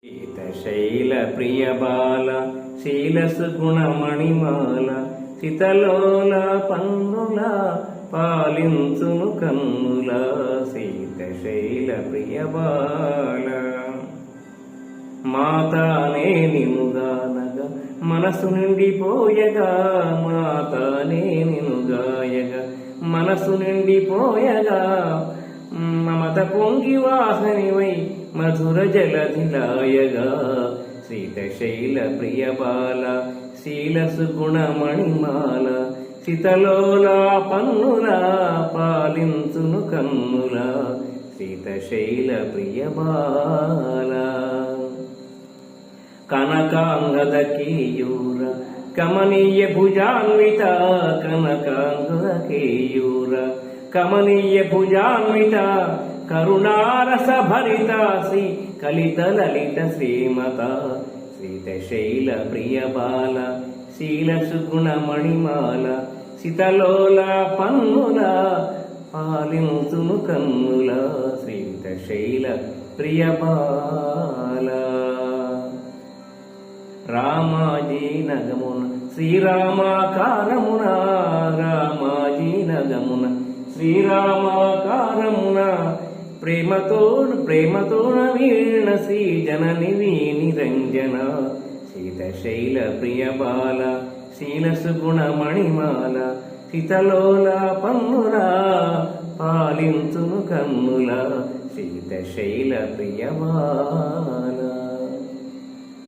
శైల ప్రియ బాల శీలసు గుణమణిమాల సితలోల పన్నుల పాలించును కన్నుల శైల ప్రియ బాల మాతానే నినుగానగా మనసు నిండిపోయగా మాతానే నినుగాయగా మనసు నిండిపోయగా మమత పొంగి వాహనివై మధుర జలధిలాయగా శైల ప్రియ బాల శీలసు గుణమణిమాల సితలోల పన్నుల పాలించును కన్నుల శైల ప్రియ బాల కనకాంగద కేయూర కమనీయ భుజాన్విత కనకాంగద కేయూర కమనీయ భుజాన్విత కరుణారస భరిత శ్రీ కలిత లలిత శ్రీమత శైల ప్రియ బాల శీలసు గుణమణిమాల సితలోల పన్నుల పాలించును కన్నుల శైల ప్రియ బాల రామాజీ నగమున శ్రీరామాకారమున రామాజీ నగమున శ్రీరామాకారమున ప్రేమతోన వీణ శ్రీ జనని నిరంజన శైల ప్రియ బాల శీలసు గుణమణిమాల సితలోల పన్నుల పాలించును కన్నుల శైల ప్రియ బాల.